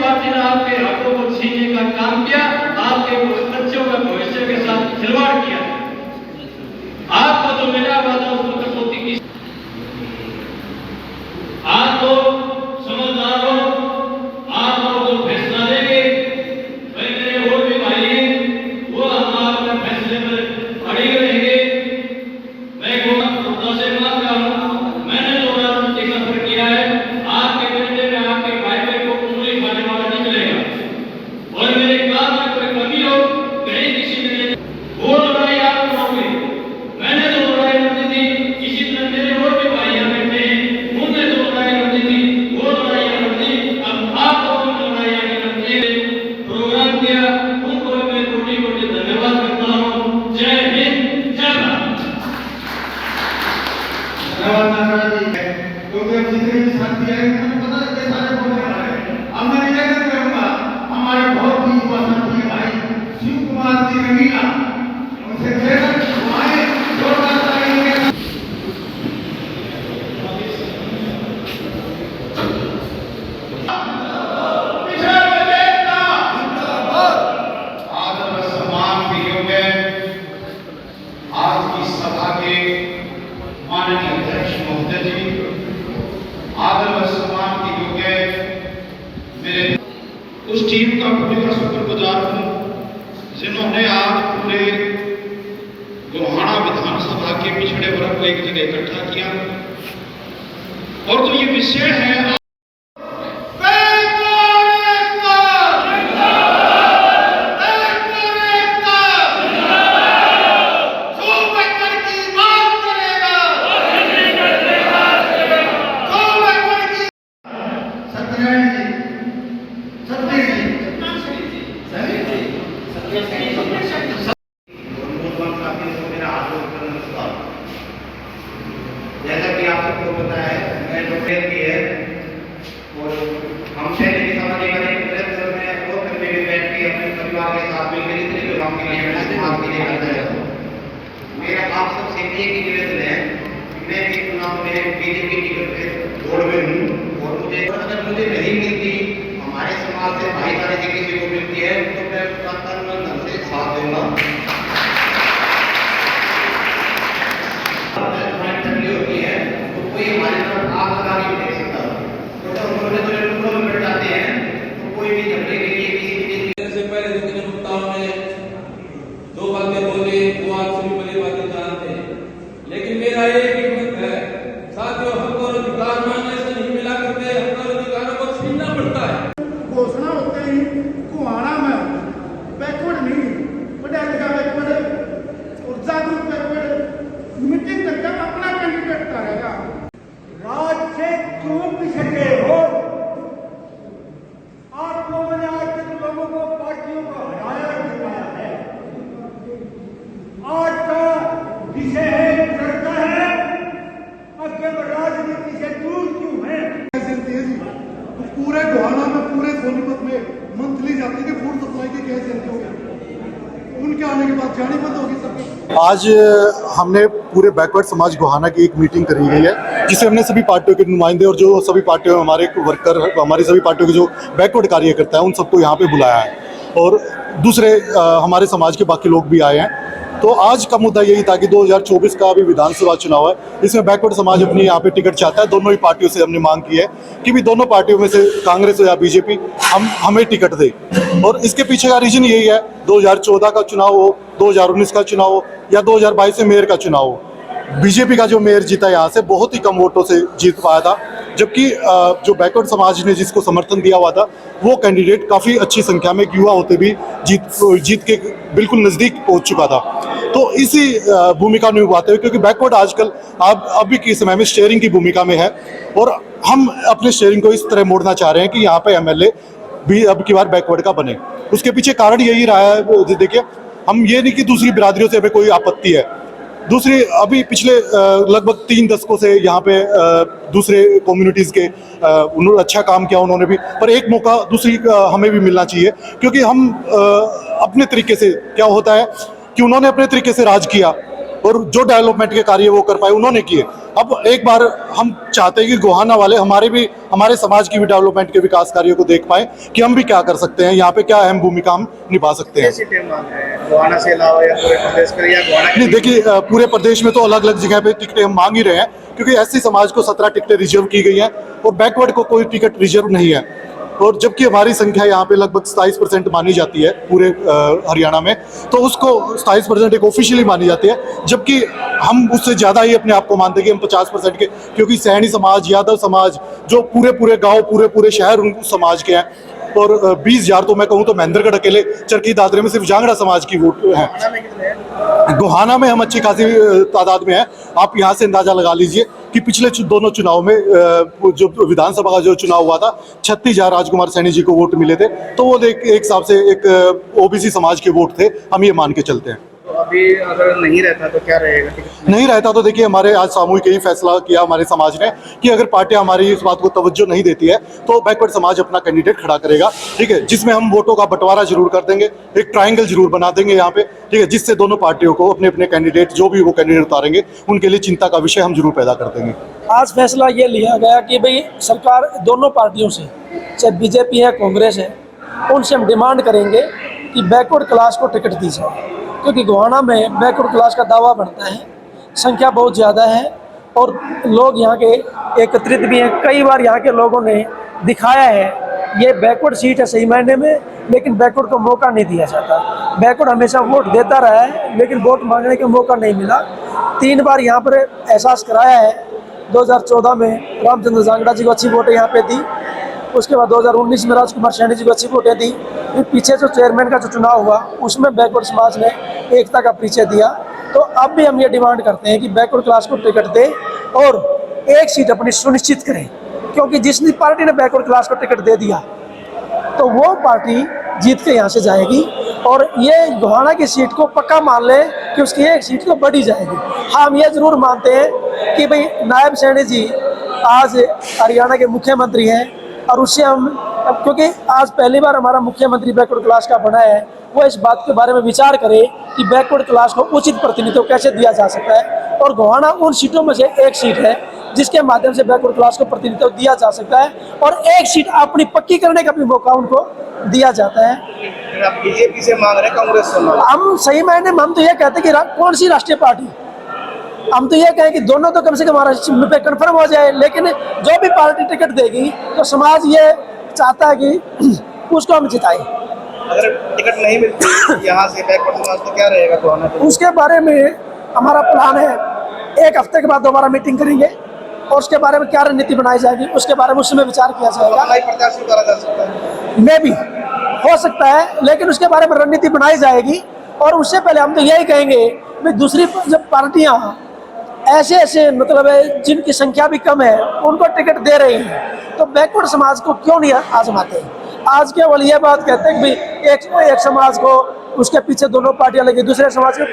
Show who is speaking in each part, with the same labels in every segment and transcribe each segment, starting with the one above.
Speaker 1: Party ने आपके हकों को छीनने का काम किया, आपके बच्चों का भविष्य के साथ खिलवाड़ किया। आपको जो मिला हुआ था उसको कटौती की। आप तो समझदार हो, आप लोग जो फैसला लेंगे, भाई मेरे और भी भाई हैं, वो हम आपके फैसले पर अड़े रहेंगे। मैं खुदा से माफ करूं, मैंने जो राजनीति सफर किया है, आपके बेटे में आपके भाई बहन को उंगली उठाने वाला नहीं मिलेगा। और मेरे काम में कोई कमी हो, कहीं किसी ने वो लड़ाई आप लड़ोगे। मैंने जो लड़ाई लड़ी थी, इसी तरह मेरे और भी भाई बैठे हैं, उनने जो लड़ाई लड़ी थी, वो लड़ाइयाँ लड़ी। अब आप लोगों ने लड़ाइयाँ लड़ने प्रोग्राम किया, उनको मैं कोटि कोटि धन्यवाद करता हूँ। जय हिंद, जय भारत।
Speaker 2: क्योंकि अब जितने भी साथी हैं उनको पता है कि सारे बोलने वाले हैं। अब मैं निवेदन करूंगा हमारे बहुत ही युवा साथी भाई शिव कुमार जी रंगीला, उनसे निवेदन हमारे जोरदार तालियों के आदर व सम्मान के योग्य आज की सभा के माननीय अध्यक्ष महोदय जी, आदर व सम्मान के योग्य मेरे उस टीम का पूरा शुक्रगुजार हूँ जिन्होंने आज पूरे गोहाना विधानसभा के पिछड़े वर्ग को एक जगह इकट्ठा किया। और तो ये विषय है जैसा कि आप सबको पता है, मैं डॉक्टर की है और हम शहरी की समाज में वो करने में बैठ के अपने परिवार के साथ मिलकर इतने जो काम के लिए समाज के लिए करता है। मेरा आप सबसे एक ही निवेदन है, मैं भी चुनाव में बीजेपी टिकट पे दौड़ में हूँ और मुझे अगर मुझे नहीं मिलती, हमारे समाज से भाईचारे से किसी को मिलती है तो मैं उसका तन मन धन से साथ दूंगा। होती है तो कोई हमारे तरफ आग लगा नहीं दे सकता। तो जब उन्होंने जो टुकड़ों में बैठ जाते हैं तो कोई भी झगड़े के लिए किसी
Speaker 3: से पहले जितने वक्ताओं ने दो बातें बोली वो आप सभी बड़ी बातें जानते हैं, लेकिन मेरा एक ही मत है साथियों, हक और अधिकार मांगने से नहीं मिला करते, हक और अधिकारों को छीनना पड़ता है।
Speaker 4: घोषणा होते ही गोहाना में बैकवर्ड नहीं, पढ़ा लिखा बैकवर्ड और जागरूक बैकवर्ड मीटिंग करके अपना कैंडिडेट करेगा। राज्य से क्यों पिछड़े हो? आप लोगों ने आज तक लोगों को पार्टियों को हराया दिखाया है। आज का विषय है चर्चा है, अब केवल राजनीति से दूर क्यों है? तो पूरे गोहाना में पूरे सोनीपत में मंथली जाती थी फूड सप्लाई की गैस एजेंसी हो गया, उनके आने के बाद जानी बंद होगी सबकी।
Speaker 5: आज हमने पूरे बैकवर्ड समाज गोहाना की एक मीटिंग करी गई है, जिसमें हमने सभी पार्टियों के नुमाइंदे और जो सभी पार्टियों में हमारे वर्कर, हमारी सभी पार्टियों के जो बैकवर्ड कार्यकर्ता है उन सबको यहाँ पे बुलाया है और दूसरे हमारे समाज के बाकी लोग भी आए हैं। तो आज का मुद्दा यही था कि 2024 का अभी विधानसभा चुनाव है, इसमें बैकवर्ड समाज अपनी यहाँ पे टिकट चाहता है। दोनों ही पार्टियों से हमने मांग की है कि भी दोनों पार्टियों में से कांग्रेस हो या बीजेपी हमें टिकट दे। और इसके पीछे का रीजन यही है, 2014 का चुनाव हो, 2019 का चुनाव हो या 2022 से मेयर का चुनाव हो, बीजेपी का जो मेयर जीता यहाँ से बहुत ही कम वोटों से जीत पाया था, जबकि जो बैकवर्ड समाज ने जिसको समर्थन दिया हुआ था वो कैंडिडेट काफ़ी अच्छी संख्या में युवा होते भी जीत के बिल्कुल नज़दीक पहुँच चुका था। तो इसी भूमिका निभाते हुए, क्योंकि बैकवर्ड आजकल अभी के समय में शेयरिंग की भूमिका में है और हम अपने शेयरिंग को इस तरह मोड़ना चाह रहे हैं कि यहाँ पे एमएलए भी अब की बार बैकवर्ड का बने। उसके पीछे कारण यही रहा है, देखिए हम ये नहीं कि दूसरी बिरादरियों से हमें कोई आपत्ति है, दूसरी अभी पिछले लगभग 3 दशकों से यहाँ पे दूसरे कम्युनिटीज़ के उन्होंने अच्छा काम किया उन्होंने भी, पर एक मौका दूसरी हमें भी मिलना चाहिए, क्योंकि हम अपने तरीके से क्या होता है कि उन्होंने अपने तरीके से राज किया और जो डेवलपमेंट के कार्य वो कर पाए उन्होंने किए। अब एक बार हम चाहते हैं कि गोहाना वाले हमारे समाज की भी डेवलपमेंट के विकास कार्यों को देख पाए कि हम भी क्या कर सकते हैं, यहाँ पे क्या अहम भूमिका हम निभा सकते हैं।
Speaker 2: सीटें मांग रहे हैं गोहाना से अलावा या पूरे प्रदेश के या गोहाना
Speaker 5: नहीं, देखिए पूरे प्रदेश में तो अलग अलग जगह पे टिकटें हम मांग ही रहे हैं, क्योंकि एससी समाज को 17 टिकटें रिजर्व की गई हैं और बैकवर्ड को कोई टिकट रिजर्व नहीं है। और जबकि हमारी संख्या यहाँ पे लगभग 27% मानी जाती है पूरे हरियाणा में, तो उसको 27% एक ऑफिशियली मानी जाती है, जबकि हम उससे ज़्यादा ही अपने आप को मानते हैं कि हम 50% के, क्योंकि सैनी समाज, यादव समाज, जो पूरे गांव पूरे शहर उन समाज के हैं। और 20,000 तो मैं कहूँ तो महेंद्रगढ़ अकेले चरखी दादरे में सिर्फ जांगड़ा समाज की वोट है। गोहाना में हम अच्छी खासी तादाद में हैं। आप यहाँ से अंदाजा लगा लीजिए कि पिछले दोनों चुनाव में जो विधानसभा का जो चुनाव हुआ था, 36,000 राजकुमार सैनी जी को वोट मिले थे, तो वो एक हिसाब से एक ओबीसी समाज के वोट थे, हम ये मान के चलते हैं।
Speaker 2: तो अभी अगर नहीं रहता तो क्या रहेगा?
Speaker 5: नहीं रहता तो देखिए, हमारे आज सामूहिक यही फैसला किया हमारे समाज ने कि अगर पार्टियां हमारी इस बात को तवज्जो नहीं देती है तो बैकवर्ड समाज अपना कैंडिडेट खड़ा करेगा, ठीक है, जिसमें हम वोटों का बंटवारा जरूर कर देंगे, एक ट्रायंगल जरूर बना देंगे यहाँ पे, ठीक है, जिससे दोनों पार्टियों को अपने अपने कैंडिडेट जो भी वो कैंडिडेट उतारेंगे उनके लिए चिंता का विषय हम जरूर पैदा कर देंगे।
Speaker 6: आज फैसला ये लिया गया कि भाई सरकार दोनों पार्टियों से, चाहे बीजेपी है कांग्रेस है, उनसे हम डिमांड करेंगे कि बैकवर्ड क्लास को टिकट दी जाए, क्योंकि गोहाना में बैकवर्ड क्लास का दावा बनता है, संख्या बहुत ज़्यादा है और लोग यहाँ के एकत्रित भी हैं। कई बार यहाँ के लोगों ने दिखाया है, ये बैकवर्ड सीट है सही मायने में, लेकिन बैकवर्ड को मौका नहीं दिया जाता। बैकवर्ड हमेशा वोट देता रहा है, लेकिन वोट मांगने का मौका नहीं मिला। 3 बार यहाँ पर एहसास कराया है। 2014 में रामचंद्र जांगड़ा जी को अच्छी वोटें यहाँ पे दी, उसके बाद 2019 में राजकुमार सैनी जी को अच्छी वोटें दी, फिर पीछे जो चेयरमैन का जो चुनाव हुआ उसमें बैकवर्ड समाज ने एकता का परिचय दिया। तो अब भी हम ये डिमांड करते हैं कि बैकवर्ड क्लास को टिकट दे और एक सीट अपनी सुनिश्चित करें, क्योंकि जिस पार्टी ने बैकवर्ड क्लास को टिकट दे दिया तो वो पार्टी जीत के यहाँ से जाएगी। और ये गोहाना की सीट को पक्का मान लें कि उसकी एक सीट तो बढ़ी जाएगी। हम ये जरूर मानते हैं कि भाई नायब सैनी जी आज हरियाणा के मुख्यमंत्री हैं और उससे हम, क्योंकि आज पहली बार हमारा मुख्यमंत्री बैकवर्ड क्लास का बना है, वो इस बात के बारे में विचार करे कि बैकवर्ड क्लास को उचित प्रतिनिधित्व कैसे दिया जा सकता है। और गोहाना उन सीटों में से एक सीट है जिसके माध्यम से बैकवर्ड क्लास को प्रतिनिधित्व दिया जा सकता है और एक सीट अपनी पक्की करने का भी मौका उनको दिया जाता है।
Speaker 2: आप बीजेपी से मांग रहे हैं, कांग्रेस से मांग रहे हैं?
Speaker 6: हम सही मायने में हम तो ये कहते हैं कि कौन सी राष्ट्रीय पार्टी, हम तो ये कहें कि दोनों तो कम से कम हमारा पे कन्फर्म हो जाए, लेकिन जो भी पार्टी टिकट देगी तो समाज ये चाहता है कि उसको हम जिताएं।
Speaker 2: अगर टिकट नहीं मिलती यहाँ से बैकवर्ड समाज तो क्या रहेगा गोहाना में?
Speaker 6: उसके बारे में हमारा प्लान है, 1 हफ्ते के बाद दोबारा मीटिंग करेंगे और उसके बारे में क्या रणनीति बनाई जाएगी उसके बारे में उसमें विचार किया जाएगा।
Speaker 2: प्रत्याशी उतारा जा सकता है,
Speaker 6: मैं भी हो सकता है, लेकिन उसके बारे में रणनीति बनाई जाएगी। और उससे पहले हम तो यही कहेंगे कि दूसरी जब पार्टियां ऐसे मतलब है जिनकी संख्या भी कम है उनको टिकट दे रही हैं, तो बैकवर्ड समाज को क्यों नहीं आजमाते। आज केवल ये बात कहते हैं कि भाई एक समाज को उसके पीछे दोनों पार्टियां लगी, दूसरे समाज के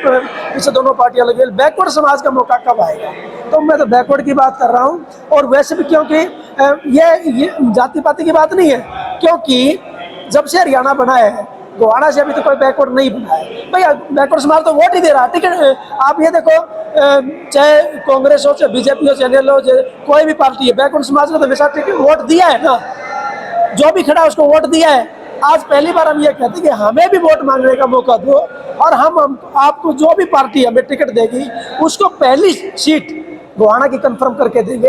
Speaker 6: पीछे दोनों पार्टियां लगी, बैकवर्ड समाज का मौका कब आएगा। तो मैं तो बैकवर्ड की बात कर रहा हूँ। और वैसे भी क्योंकि ये जाति पाति की बात नहीं है, क्योंकि जब से हरियाणा बना है गोहाना से अभी तो कोई बैकवर्ड नहीं बना है। भाई बैकवर्ड समाज तो वोट ही दे रहा है, टिकट। आप ये देखो, चाहे कांग्रेस हो, चाहे बीजेपी हो, चाहे NL हो, चाहे कोई भी पार्टी है, बैकवर्ड समाज ने तो हमेशा टिकट वोट दिया है ना, जो भी खड़ा उसको वोट दिया है। आज पहली बार हम ये कहते हैं कि हमें भी वोट मांगने का मौका दो और हम आपको जो भी पार्टी हमें टिकट देगी उसको पहली सीट गोहाना की कंफर्म करके देंगे।